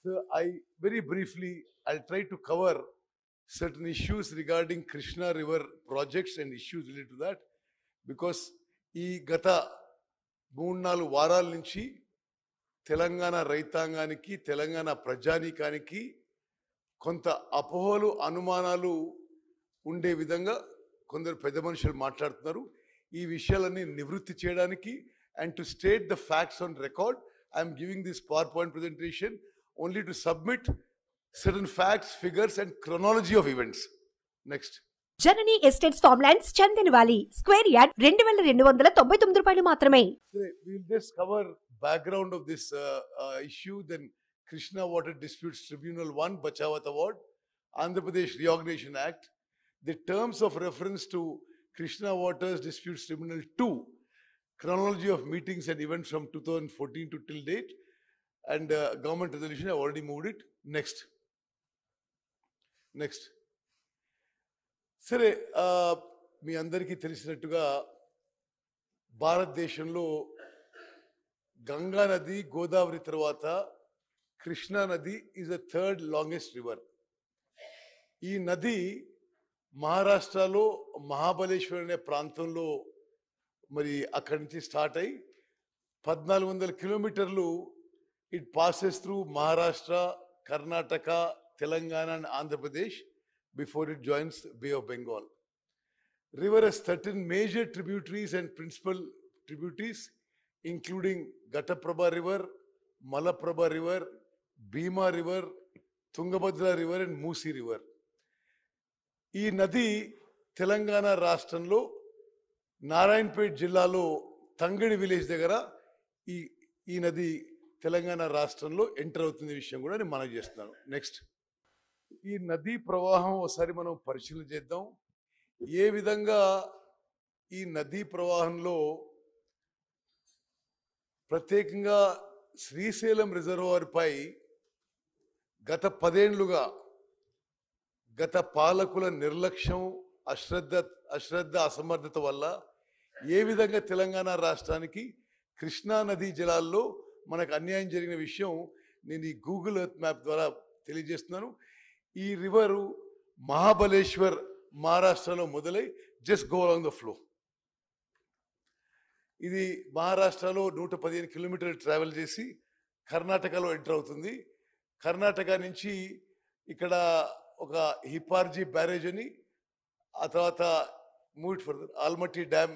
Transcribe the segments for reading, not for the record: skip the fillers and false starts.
So very briefly, I'll try to cover certain issues regarding Krishna River projects and issues related to that, because ఈ గత 3-4 వారాల నుంచి తెలంగాణ రైతాంగానికి, తెలంగాణ ప్రజానీకానికి కొంత అపోహలు, అనుమానాలు ఉండే విధంగా కొందరు పెద్ద మనుషులు మాట్లాడుతున్నారు. ఈ విషయాలన్నీ నివృత్తి చేయడానికి and to state the facts on record, I am giving this PowerPoint presentation only to submit certain facts, figures and chronology of events. Next. Janani estates farmlands Chandan valley square yard 2299 రూపాయలు మాత్రమే. We will just cover background of this issue, then Krishna Water Disputes Tribunal 1 Bachawat Award, Andhra Pradesh Reorganization Act, the terms of reference to Krishna Waters Disputes Tribunal 2, chronology of meetings and events from 2014 to till date, and government resolution. I already moved it. Next. సరే, మీ అందరికీ తెలిసినట్టుగా భారతదేశంలో గంగా నది, గోదావరి తర్వాత కృష్ణా నది is the third longest river. ఈ నది మహారాష్ట్రలో మహాబలేశ్వర్ అనే ప్రాంతంలో మరి అక్కడి నుంచి స్టార్ట్ అయ్యి 1400 కిలోమీటర్లు it passes through Maharashtra, Karnataka, Telangana and Andhra Pradesh before it joins Bay of Bengal. River has 13 major tributaries and principal tributaries, including Ghataprabha River, Malaprabha River, Bhima River, Tungabhadra River and Musi River. ఈ నది తెలంగాణ రాష్ట్రంలో నారాయణపేట్ జిల్లాలో తంగడి విలేజ్ దగ్గర ఈ నది తెలంగాణ రాష్ట్రంలో ఎంటర్ అవుతున్న విషయం కూడా నేను మనవి చేస్తున్నాను. నెక్స్ట్. ఈ నదీ ప్రవాహం ఒకసారి మనం పరిశీలన చేద్దాం. ఏ విధంగా ఈ నదీ ప్రవాహంలో ప్రత్యేకంగా శ్రీశైలం రిజర్వాయర్ పై గత 10 ఏళ్లుగా గత పాలకుల నిర్లక్ష్యం, అశ్రద్ధ, అసమర్థత వల్ల ఏ విధంగా తెలంగాణ రాష్ట్రానికి కృష్ణా నదీ జలాల్లో మనకు అన్యాయం జరిగిన విషయం నేను ఈ గూగుల్ ఎర్త్ మ్యాప్ ద్వారా తెలియజేస్తున్నాను. ఈ రివరు మహాబలేశ్వర్ మహారాష్ట్రలో మొదలై just go along the flow. ఇది మహారాష్ట్రలో 115 కిలోమీటర్లు ట్రావెల్ చేసి కర్ణాటకలో ఎంటర్ అవుతుంది. కర్ణాటక నుంచి ఇక్కడ ఒక హిపార్జీ బ్యారేజ్ అని, ఆ తర్వాత move it further Almatti dam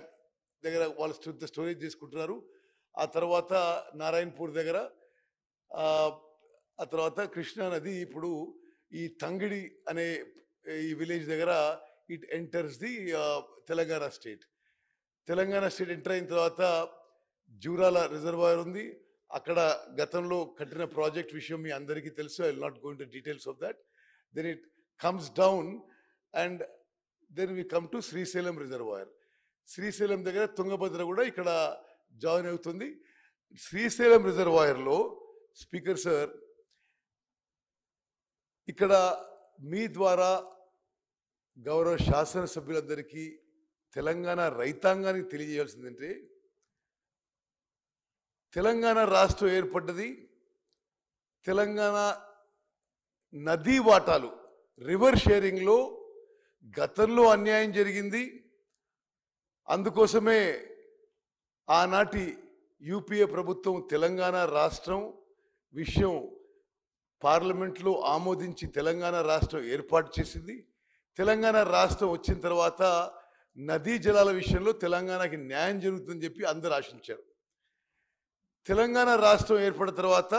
దగ్గర వాళ్ళు స్టోరేజ్ చేసుకుంటున్నారు. ఆ తర్వాత నారాయణపూర్ దగ్గర, ఆ తర్వాత కృష్ణా నది ఇప్పుడు ఈ తంగిడి అనే ఈ విలేజ్ దగ్గర it enters the Telangana state. Telangana state enter అయిన తర్వాత జూరాల రిజర్వాయర్ ఉంది. అక్కడ గతంలో కట్టిన ప్రాజెక్ట్ విషయం మీ అందరికీ తెలుసు. I will not go into details of that. Then it comes down and then we come to Srisailam reservoir. Srisailam దగ్గర తుంగభద్ర కూడా ఇక్కడ జాయిన్ అవుతుంది. శ్రీశైలం రిజర్వాయర్లో స్పీకర్ సార్, ఇక్కడ మీ ద్వారా గౌరవ శాసనసభ్యులందరికీ, తెలంగాణ రైతాంగానికి తెలియజేయాల్సిందంటే, తెలంగాణ రాష్ట్రం ఏర్పడ్డది తెలంగాణ నదీ వాటాలు రివర్ షేరింగ్లో గతంలో అన్యాయం జరిగింది. అందుకోసమే ఆనాటి యూపీఏ ప్రభుత్వం తెలంగాణ రాష్ట్రం విషయం పార్లమెంట్లో ఆమోదించి తెలంగాణ రాష్ట్రం ఏర్పాటు చేసింది. తెలంగాణ రాష్ట్రం వచ్చిన తర్వాత నదీ జలాల విషయంలో తెలంగాణకి న్యాయం జరుగుతుందని చెప్పి అందరూ ఆశించారు. తెలంగాణ రాష్ట్రం ఏర్పడిన తర్వాత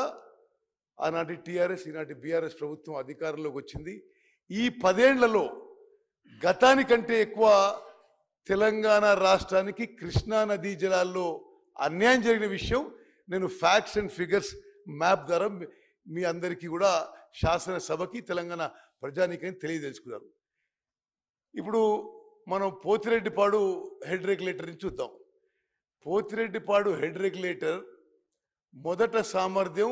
ఆనాటి టీఆర్ఎస్, ఈనాటి బీఆర్ఎస్ ప్రభుత్వం అధికారంలోకి వచ్చింది. ఈ 10 ఏళ్లలో గతానికంటే ఎక్కువ తెలంగాణ రాష్ట్రానికి కృష్ణా నదీ జలాల్లో అన్యాయం జరిగిన విషయం నేను ఫ్యాక్ట్స్ అండ్ ఫిగర్స్ మ్యాప్ ద్వారా మీ అందరికీ కూడా శాసనసభకి, తెలంగాణ ప్రజానీకానికి తెలియదలుచుకున్నారు. ఇప్పుడు మనం పోతిరెడ్డిపాడు హెడ్ రెగ్యులేటర్ని చూద్దాం. పోతిరెడ్డిపాడు హెడ్ రెగ్యులేటర్ మొదట సామర్థ్యం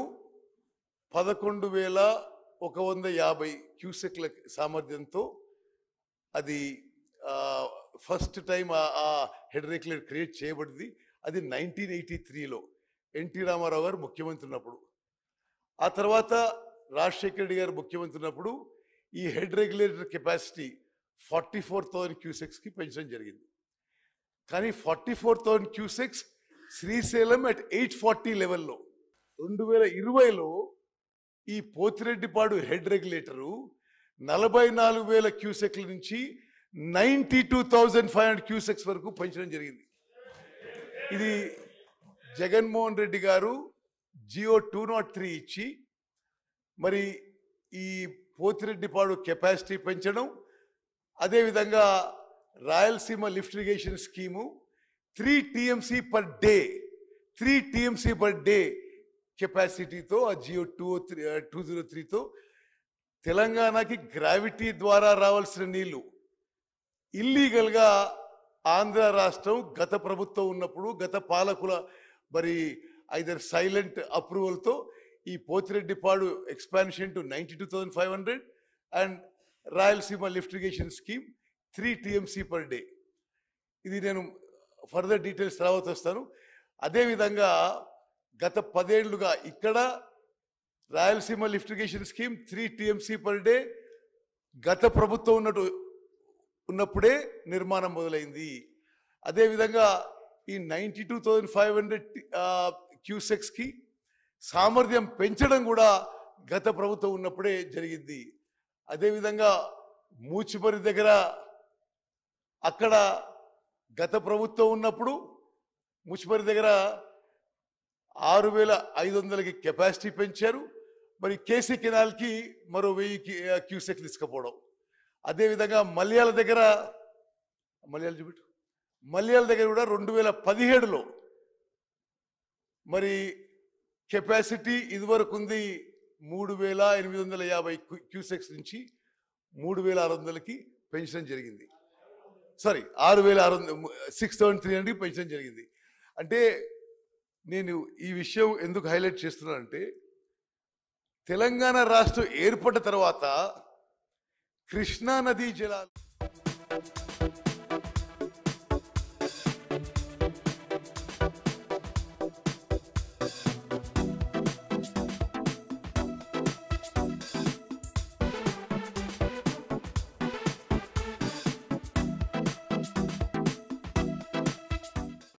11,150 క్యూసెక్ల సామర్థ్యంతో అది ఫస్ట్ టైం ఆ హెడ్ రెగ్యులేటర్ క్రియేట్ చేయబడింది. అది 1983లో ఎన్టీ రామారావు గారు ముఖ్యమంత్రి ఉన్నప్పుడు. ఆ తర్వాత రాజశేఖర రెడ్డి గారు ముఖ్యమంత్రి ఉన్నప్పుడు ఈ హెడ్ రెగ్యులేటర్ కెపాసిటీ 44,000 క్యూసెక్స్కి పెంచడం జరిగింది. కానీ 44,000 క్యూసెక్స్ శ్రీశైలం అట్ 840 లెవెల్లో. 2020లో ఈ పోతిరెడ్డిపాడు హెడ్ రెగ్యులేటరు 44,000 క్యూసెక్ల నుంచి 92,500 క్యూసెక్స్ వరకు పెంచడం జరిగింది. ఇది జగన్మోహన్ రెడ్డి గారు జియో 203 ఇచ్చి మరి ఈ పోతిరెడ్డిపాడు కెపాసిటీ పెంచడం, అదేవిధంగా Rayalaseema lift irrigation scheme 3 TMC per day కెపాసిటీతో ఆ జియో 203తో తెలంగాణకి గ్రావిటీ ద్వారా రావాల్సిన నీళ్లు ఇల్లీగల్గా ఆంధ్ర రాష్ట్రం గత ప్రభుత్వం ఉన్నప్పుడు గత పాలకుల మరి ఐదర్ సైలెంట్ అప్రూవల్తో ఈ Pothireddypadu expansion to 92,500 and Rayalaseema lift irrigation scheme 3 TMC per day. ఇది నేను ఫర్దర్ డీటెయిల్స్ తర్వాత వస్తాను. అదేవిధంగా గత 10 ఏళ్లుగా ఇక్కడ Rayalaseema lift irrigation scheme 3 TMC per day గత ప్రభుత్వం ఉన్నప్పుడే నిర్మాణం మొదలైంది. అదేవిధంగా ఈ 92,500 క్యూసెక్స్కి సామర్థ్యం పెంచడం కూడా గత ప్రభుత్వం ఉన్నప్పుడే జరిగింది. అదేవిధంగా మూచిపరి దగ్గర అక్కడ గత ప్రభుత్వం ఉన్నప్పుడు మూచిపరి దగ్గర 6,500కి కెపాసిటీ పెంచారు. మరి కేసీ కెనాల్కి మరో 1000 క్యూసెక్ తీసుకుపోవడం. అదేవిధంగా మల్యాల దగ్గర కూడా 2017లో మరి కెపాసిటీ ఇదివరకు ఉంది 3,850 క్యూసెక్స్ నుంచి 3,600కి పెంచడం జరిగింది. 6,300కి పెంచడం జరిగింది. అంటే నేను ఈ విషయం ఎందుకు హైలైట్ చేస్తున్నానంటే తెలంగాణ రాష్ట్రం ఏర్పడిన తర్వాత కృష్ణా నదీ జలాలు